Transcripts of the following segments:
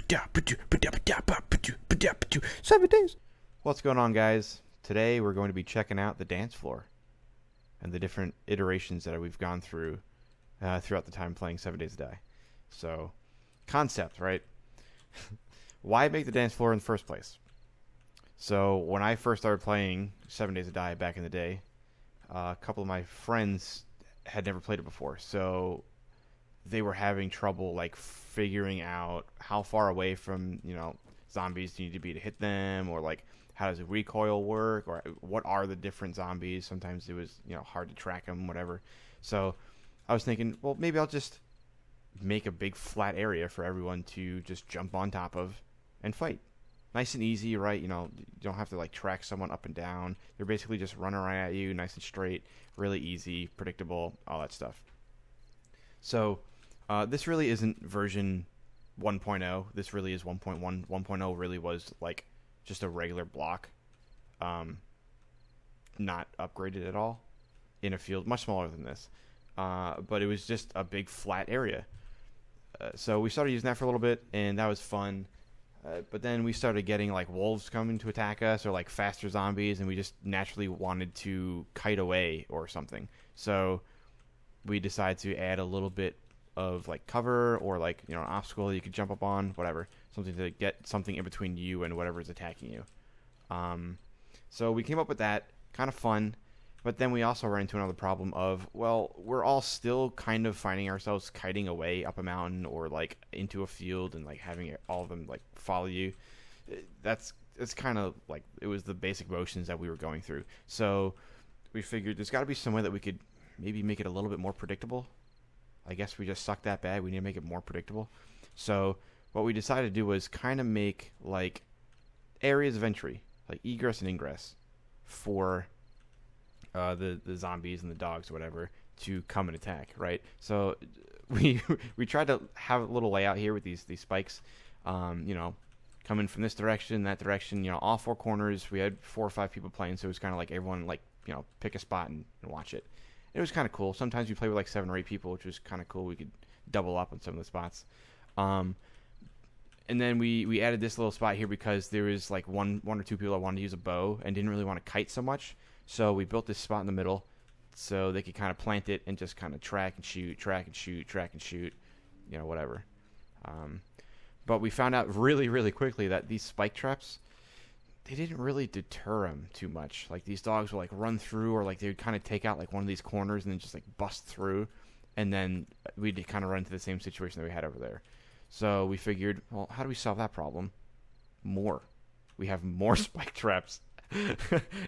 7 days. What's going on, guys? Today we're going to be checking out the dance floor and the different iterations that we've gone through throughout the time playing 7 Days to Die. So, concept, right? Why make the dance floor in the first place? So, when I first started playing 7 Days to Die back in the day, a couple of my friends had never played it before, so they were having trouble like figuring out how far away from zombies do you need to be to hit them, or like how does the recoil work, or what are the different zombies. Sometimes it was hard to track them, whatever. So I was thinking, well, maybe I'll just make a big flat area for everyone to just jump on top of and fight. Nice and easy, right? You don't have to like track someone up and down. They're basically just running right at you, nice and straight, really easy, predictable, all that stuff. So this really isn't version 1.0. This really is 1.1. 1.0 really was like just a regular block, not upgraded at all, in a field much smaller than this. But it was just a big flat area. So we started using that for a little bit, and that was fun. But then we started getting like wolves coming to attack us, or like faster zombies, and we just naturally wanted to kite away or something. So we decided to add a little bit of like cover, or like an obstacle you could jump up on, whatever, something to get something in between you and whatever's attacking you. So we came up with that, kind of fun. But then we also ran into another problem of, well, we're all still kind of finding ourselves kiting away up a mountain or like into a field, and like having all of them like follow you. It's kind of like, it was the basic motions that we were going through. So we figured there's got to be some way that we could maybe make it a little bit more predictable. I guess we just suck that bad. We need to make it more predictable. So what we decided to do was kind of make like areas of entry, like egress and ingress, for the zombies and the dogs, whatever, to come and attack, right? So we tried to have a little layout here with these spikes, coming from this direction, that direction, all four corners. We had 4 or 5 people playing, so it was kind of like everyone like pick a spot and watch it. It was kind of cool. Sometimes we played with like 7 or 8 people, which was kind of cool. We could double up on some of the spots. And then we added this little spot here because there was like one or 2 people that wanted to use a bow and didn't really want to kite so much. So we built this spot in the middle so they could kind of plant it and just kind of track and shoot, whatever. But we found out really, really quickly that these spike traps, they didn't really deter them too much. Like these dogs would like run through, or like they would kind of take out like one of these corners and then just like bust through. And then we'd kind of run into the same situation that we had over there. So we figured, well, how do we solve that problem? We have more spike traps.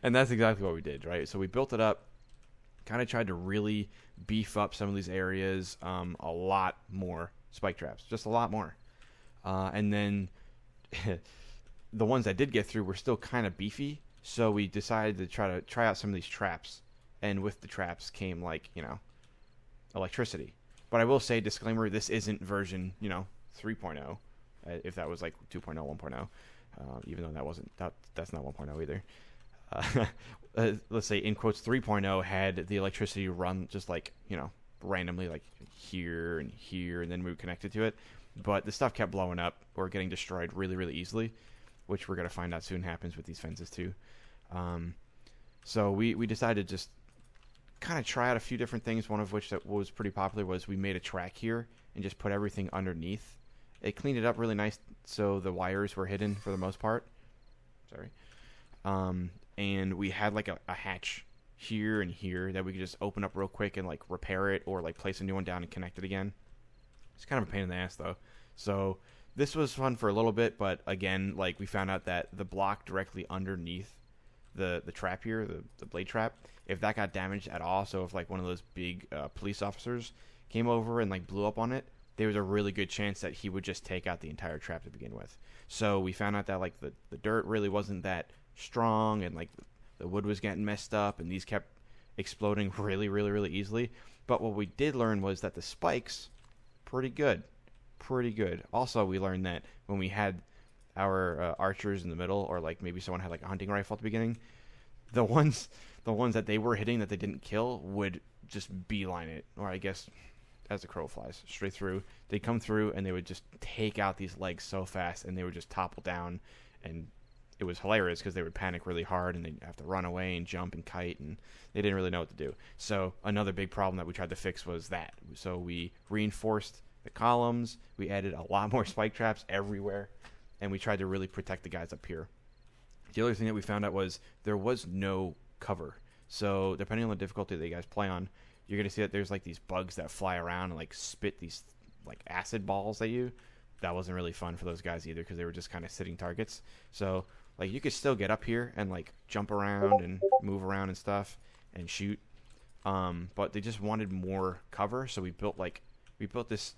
And that's exactly what we did, right? So we built it up, kind of tried to really beef up some of these areas, a lot more spike traps, just a lot more. And then the ones that did get through were still kind of beefy, so we decided to try out some of these traps. And with the traps came like, electricity. But I will say, disclaimer, this isn't version, 3.0, if that was like 2.0, 1.0. Even though that's not 1.0 either. Let's say, in quotes, 3.0 had the electricity run just like, randomly, like here and here, and then we would connect it to it. But the stuff kept blowing up or getting destroyed really, really easily, which we're going to find out soon happens with these fences too. So we decided to just kind of try out a few different things, one of which that was pretty popular was we made a track here and just put everything underneath. It cleaned it up really nice, so the wires were hidden for the most part. Sorry. And we had like a hatch here and here that we could just open up real quick and like repair it, or like place a new one down and connect it again. It's kind of a pain in the ass though. So this was fun for a little bit, but again, like we found out that the block directly underneath the trap here, the blade trap, if that got damaged at all, so if like one of those big police officers came over and like blew up on it, there was a really good chance that he would just take out the entire trap to begin with. So we found out that like the dirt really wasn't that strong, and like the wood was getting messed up, and these kept exploding really, really, really easily. But what we did learn was that the spikes, pretty good. Also, we learned that when we had our archers in the middle, or like maybe someone had like a hunting rifle at the beginning, the ones that they were hitting that they didn't kill would just beeline it, or I guess as the crow flies, straight through. They'd come through and they would just take out these legs so fast, and they would just topple down, and it was hilarious because they would panic really hard and they'd have to run away and jump and kite, and they didn't really know what to do. So another big problem that we tried to fix was that. So we reinforced the columns, we added a lot more spike traps everywhere, and we tried to really protect the guys up here. The other thing that we found out was there was no cover. So depending on the difficulty that you guys play on, you're going to see that there's like these bugs that fly around and like spit these like acid balls at you. That wasn't really fun for those guys either because they were just kind of sitting targets. So like you could still get up here and like jump around and move around and stuff and shoot. But they just wanted more cover, so we built this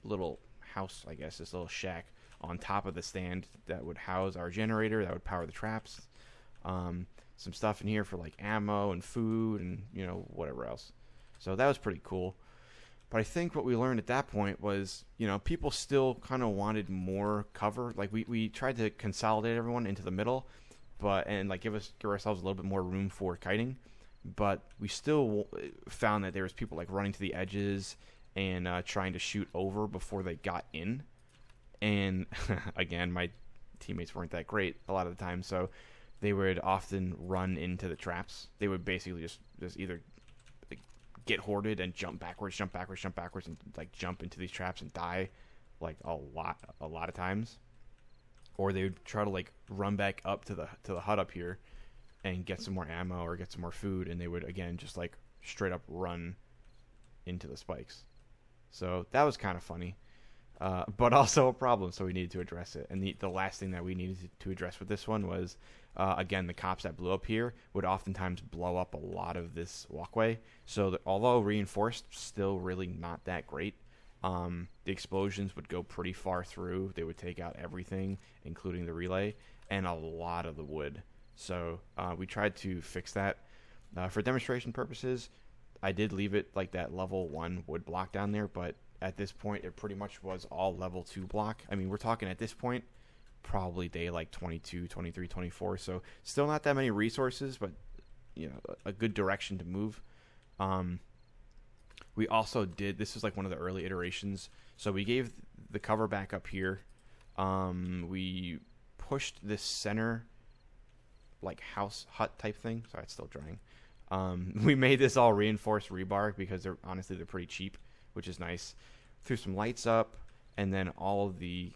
little house, I guess, this little shack on top of the stand that would house our generator, that would power the traps. Some stuff in here for like ammo and food and, you know, whatever else. So that was pretty cool. But I think what we learned at that point was, you know, people still kind of wanted more cover. Like we tried to consolidate everyone into the middle, and like give ourselves a little bit more room for kiting. But we still found that there was people like running to the edges and trying to shoot over before they got in. And again, my teammates weren't that great a lot of the time, so they would often run into the traps. They would basically just either get hoarded and jump backwards, and like jump into these traps and die like a lot of times. Or they would try to like run back up to the hut up here and get some more ammo or get some more food, and they would again just like straight up run into the spikes. So that was kind of funny. But also a problem, so we needed to address it. And the last thing that we needed to address with this one was, again, the cops that blew up here would oftentimes blow up a lot of this walkway. So that although reinforced, still really not that great. The explosions would go pretty far through. They would take out everything, including the relay, and a lot of the wood. So we tried to fix that. For demonstration purposes, I did leave it like that level 1 wood block down there, but at this point, it pretty much was all level 2 block. I mean, we're talking at this point, probably day like 22, 23, 24. So still not that many resources, but, you know, a good direction to move. We also did, this was like one of the early iterations. So we gave the cover back up here. We pushed this center like hut type thing. Sorry, it's still drying. We made this all reinforced rebar because they're pretty cheap, which is nice. Threw some lights up, and then all of the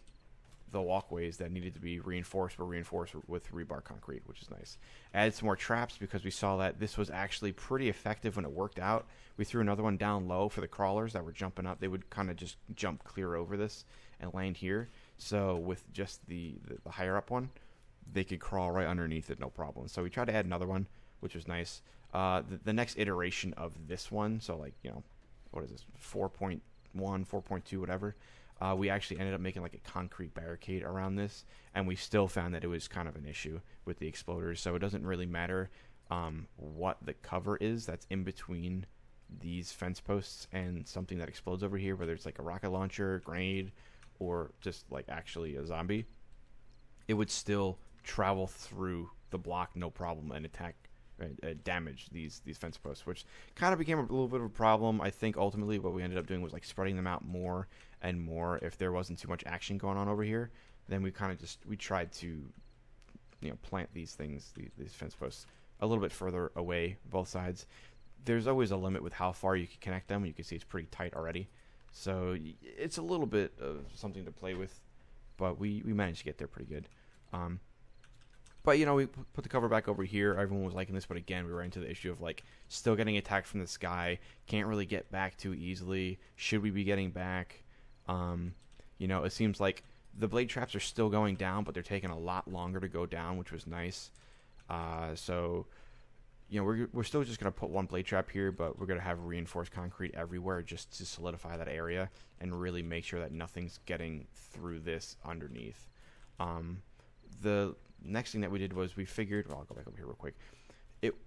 walkways that needed to be reinforced were reinforced with rebar concrete, which is nice. Added some more traps because we saw that this was actually pretty effective when it worked out. We threw another one down low for the crawlers that were jumping up. They would kind of just jump clear over this and land here. So with just the higher up one, they could crawl right underneath it, no problem. So we tried to add another one, which was nice. The next iteration of this one, so like, you know, what is this, 4.1, 4.2, whatever, we actually ended up making like a concrete barricade around this, and we still found that it was kind of an issue with the exploders. So it doesn't really matter what the cover is that's in between these fence posts and something that explodes over here, whether it's like a rocket launcher, grenade, or just like actually a zombie. It would still travel through the block no problem and attack, damage these fence posts, which kind of became a little bit of a problem. I think ultimately what we ended up doing was like spreading them out more and more. If there wasn't too much action going on over here, then we kind of we tried to, you know, plant these things, these fence posts a little bit further away, both sides. There's always a limit with how far you can connect them. You can see it's pretty tight already, so it's a little bit of something to play with, but we managed to get there pretty good. But, you know, we put the cover back over here. Everyone was liking this, but again, we ran into the issue of, like, still getting attacked from the sky. Can't really get back too easily. Should we be getting back? You know, it seems like the blade traps are still going down, but they're taking a lot longer to go down, which was nice. So, you know, we're still just going to put one blade trap here, but we're going to have reinforced concrete everywhere just to solidify that area and really make sure that nothing's getting through this underneath. The next thing that we did was we figured, well, I'll go back over here real quick.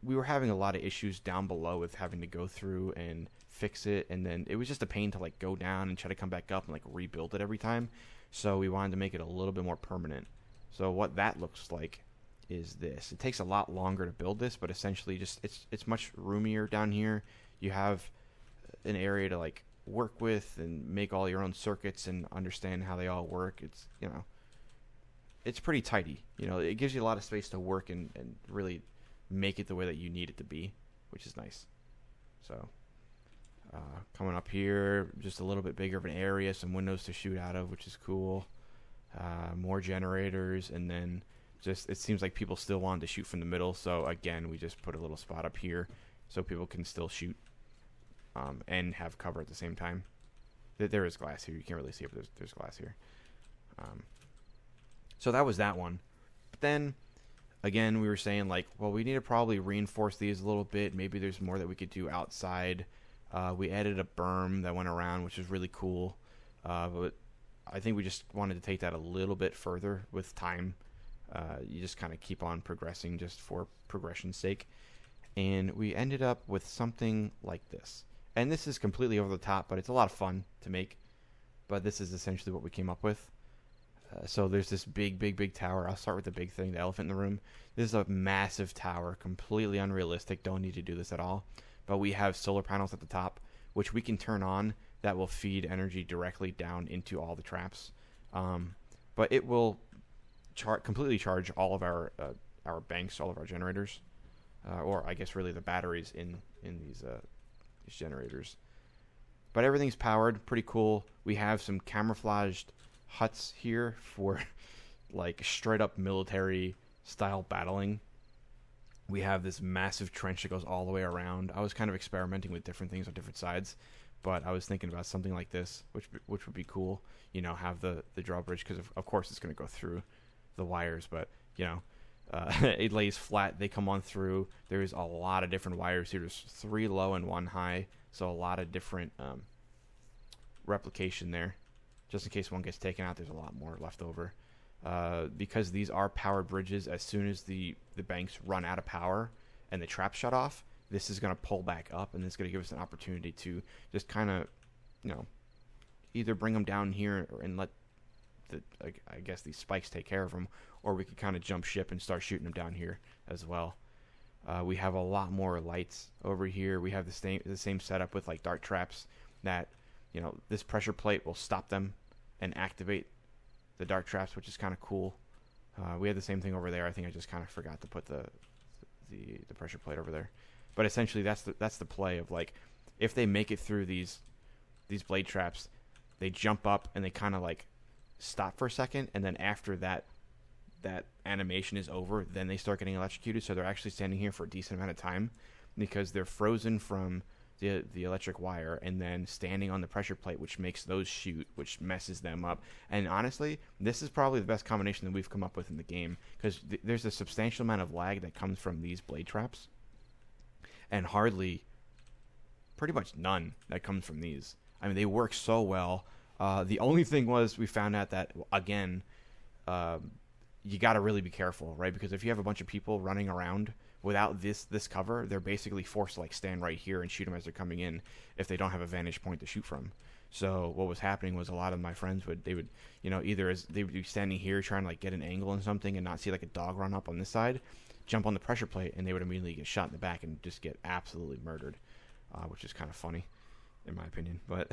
We were having a lot of issues down below with having to go through and fix it, and then it was just a pain to like go down and try to come back up and like rebuild it every time. So we wanted to make it a little bit more permanent. So what that looks like is this. It takes a lot longer to build this, but essentially just it's much roomier down here. You have an area to like work with and make all your own circuits and understand how they all work. It's, it's pretty tidy. It gives you a lot of space to work and really make it the way that you need it to be, which is nice. So coming up here, just a little bit bigger of an area, some windows to shoot out of, which is cool. More generators, and then just it seems like people still wanted to shoot from the middle, so again we just put a little spot up here so people can still shoot and have cover at the same time. There is glass here. You can't really see it, but there's glass here. So that was that one. But then again, we were saying like, well, we need to probably reinforce these a little bit. Maybe there's more that we could do outside. We added a berm that went around, which is really cool. But I think we just wanted to take that a little bit further with time. You just kind of keep on progressing just for progression's sake. And we ended up with something like this. And this is completely over the top, but it's a lot of fun to make. But this is essentially what we came up with. So there's this big tower. I'll start with the big thing, the elephant in the room. This is a massive tower, completely unrealistic. Don't need to do this at all. But we have solar panels at the top, which we can turn on. That will feed energy directly down into all the traps. But it will completely charge all of our banks, all of our generators, or I guess really the batteries in these generators. But everything's powered, pretty cool. We have some camouflaged huts here for like straight up military style battling. We have this massive trench that goes all the way around. I was kind of experimenting with different things on different sides, but I was thinking about something like this, which would be cool. Have the drawbridge, because of course it's going to go through the wires, but it lays flat. They come on through. There's a lot of different wires here. There's 3 low and 1 high, so a lot of different replication there. Just in case one gets taken out, there's a lot more left over. Because these are powered bridges, as soon as the banks run out of power and the traps shut off, this is going to pull back up, and it's going to give us an opportunity to just kind of, either bring them down here and let I guess these spikes take care of them, or we could kind of jump ship and start shooting them down here as well. We have a lot more lights over here. We have the same setup with like dart traps that, this pressure plate will stop them and activate the dart traps, which is kind of cool. We have the same thing over there. I think I just kind of forgot to put the pressure plate over there. But essentially, that's the play of like, if they make it through these blade traps, they jump up and they kind of like stop for a second, and then after that animation is over, then they start getting electrocuted. So they're actually standing here for a decent amount of time because they're frozen from the electric wire and then standing on the pressure plate, which makes those shoot, which messes them up. And honestly, this is probably the best combination that we've come up with in the game, because there's a substantial amount of lag that comes from these blade traps, and pretty much none that comes from these. I mean, they work so well. The only thing was, we found out that, again, you got to really be careful, right? Because if you have a bunch of people running around without this cover, they're basically forced to like stand right here and shoot them as they're coming in if they don't have a vantage point to shoot from. So what was happening was, a lot of my friends would either as they would be standing here trying to like get an angle on something and not see like a dog run up on this side, jump on the pressure plate, and they would immediately get shot in the back and just get absolutely murdered, which is kind of funny in my opinion, but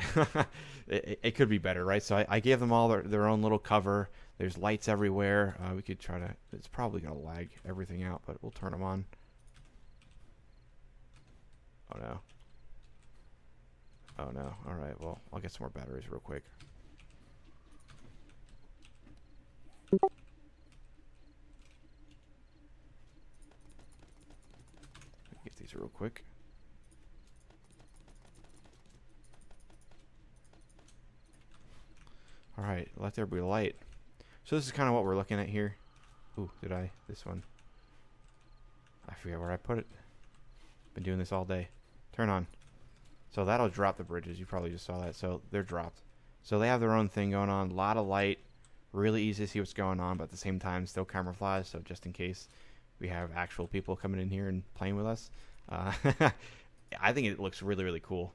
it could be better, right? So I gave them all their own little cover. There's lights everywhere. We could try to, it's probably going to lag everything out, but we'll turn them on. Oh no. Oh no. All right, well, I'll get some more batteries real quick. Get these real quick. Alright, let there be light. So this is kind of what we're looking at here. Ooh, this one. I forget where I put it. Been doing this all day. Turn on. So that'll drop the bridges. You probably just saw that. So they're dropped. So they have their own thing going on. A lot of light. Really easy to see what's going on, but at the same time still camouflage. So just in case we have actual people coming in here and playing with us. I think it looks really, really cool.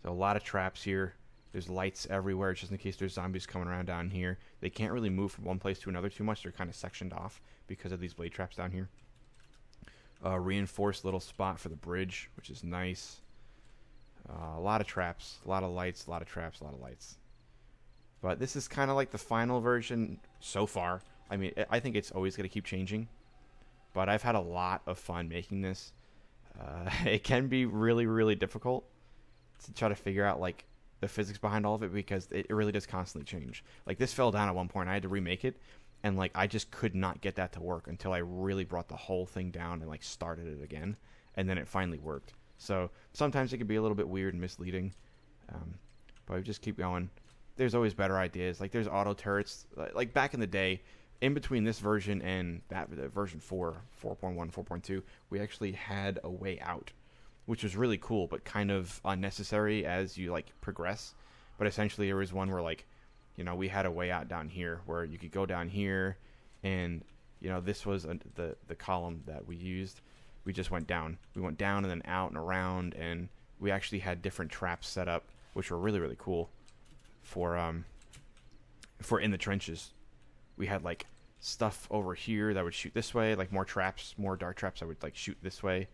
So a lot of traps here. There's lights everywhere just in case there's zombies coming around down here. They can't really move from one place to another too much. They're kind of sectioned off because of these blade traps down here. Reinforced little spot for the bridge, which is nice. A lot of traps, a lot of lights, a lot of traps, a lot of lights. But this is kind of like the final version so far. I mean, I think it's always going to keep changing. But I've had a lot of fun making this. It can be really, really difficult to try to figure out like the physics behind all of it because it really does constantly change. Like this fell down at one point. I had to remake it, and like I just could not get that to work until I really brought the whole thing down and like started it again, and then it finally worked. So sometimes it can be a little bit weird and misleading, but we just keep going. There's always better ideas. Like there's auto turrets. Like back in the day, in between this version and that version 4, 4.1, 4.2, we actually had a way out, which was really cool, but kind of unnecessary as you like progress. But essentially, there was one where like, we had a way out down here where you could go down here, and this was the column that we used. We just went down. We went down and then out and around, and we actually had different traps set up, which were really really cool. For in the trenches, we had like stuff over here that would shoot this way, like more traps, more dart traps that would like shoot this way,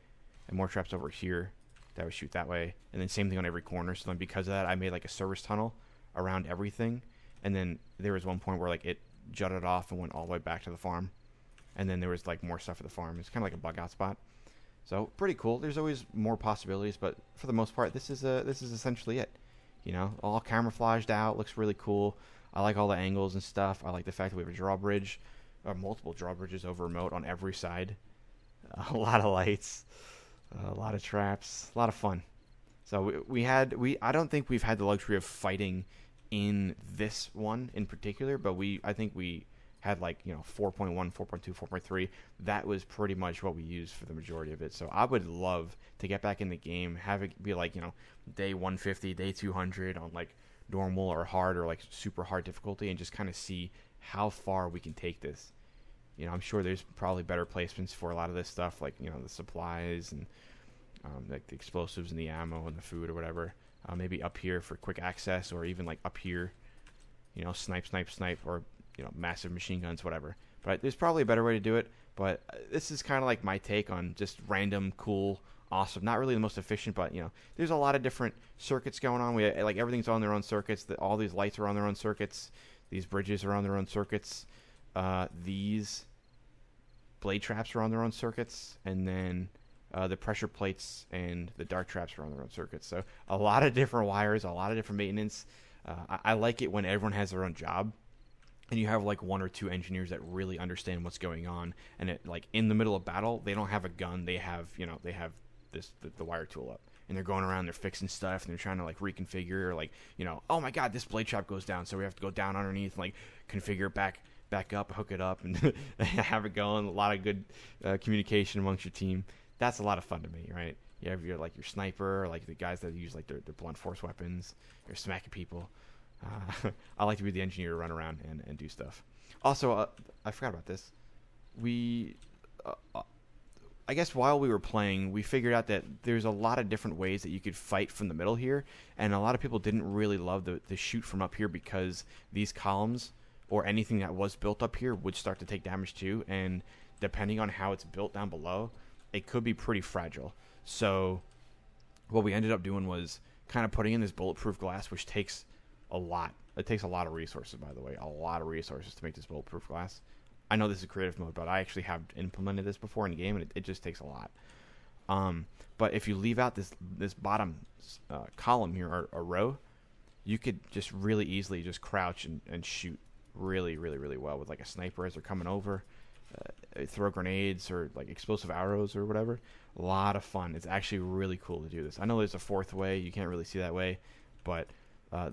and more traps over here that would shoot that way, and then same thing on every corner. So then because of that, I made like a service tunnel around everything, and then there was one point where like it jutted off and went all the way back to the farm, and then there was like more stuff at the farm. It's kind of like a bug out spot. So pretty cool. There's always more possibilities, but for the most part, this is essentially it. All camouflaged out, looks really cool. I like all the angles and stuff. I like the fact that we have a drawbridge, or multiple drawbridges over remote on every side. A lot of lights, a lot of traps, a lot of fun. So I don't think we've had the luxury of fighting in this one in particular, but I think we had like 4.1, 4.2, 4.3. That was pretty much what we used for the majority of it. So I would love to get back in the game, have it be like day 150, day 200 on like normal or hard or like super hard difficulty, and just kind of see how far we can take this. I'm sure there's probably better placements for a lot of this stuff, like the supplies and like the explosives and the ammo and the food or whatever. Maybe up here for quick access, or even like up here, snipe, or massive machine guns, whatever. But there's probably a better way to do it. But this is kind of like my take on just random, cool, awesome. Not really the most efficient, but there's a lot of different circuits going on. We like everything's on their own circuits. All these lights are on their own circuits. These bridges are on their own circuits. These blade traps are on their own circuits, and then the pressure plates and the dart traps are on their own circuits. So a lot of different wires, a lot of different maintenance. I like it when everyone has their own job, and you have like one or two engineers that really understand what's going on. And it, like in the middle of battle, they don't have a gun. They have the wire tool up, and they're going around, they're fixing stuff, and they're trying to like reconfigure, or like oh my god, this blade trap goes down, so we have to go down underneath and like configure it back up, hook it up, and have it going. A lot of good communication amongst your team. That's a lot of fun to me, right? You have your sniper, or like the guys that use like their blunt force weapons. They're smacking people. I like to be the engineer to run around and do stuff. Also, I forgot about this. I guess while we were playing, we figured out that there's a lot of different ways that you could fight from the middle here, and a lot of people didn't really love the shoot from up here because these columns or anything that was built up here would start to take damage too, and depending on how it's built down below, it could be pretty fragile. So what we ended up doing was kind of putting in this bulletproof glass, which takes a lot. It takes a lot of resources, by the way, a lot of resources to make this bulletproof glass. I know this is creative mode, but I actually have implemented this before in game, and it just takes a lot. But if you leave out this bottom column here, or a row, you could just really easily just crouch and shoot really, really, really well with like a sniper as they're coming over, throw grenades or like explosive arrows or whatever. A lot of fun. It's actually really cool to do this. I know there's a fourth way. You can't really see that way, but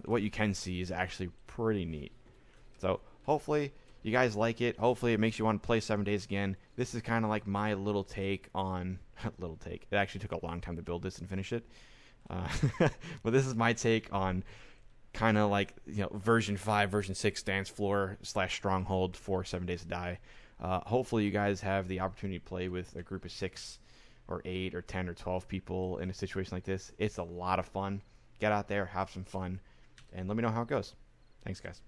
what you can see is actually pretty neat. So hopefully you guys like it. Hopefully it makes you want to play 7 Days again. This is kind of like my little take on little take. It actually took a long time to build this and finish it. But this is my take on kind of like version 5, version 6 Dancefloor / Stronghold for 7 Days to Die. Hopefully you guys have the opportunity to play with a group of 6 or 8 or 10 or 12 people in a situation like this. It's a lot of fun. Get out there, have some fun, and let me know how it goes. Thanks, guys.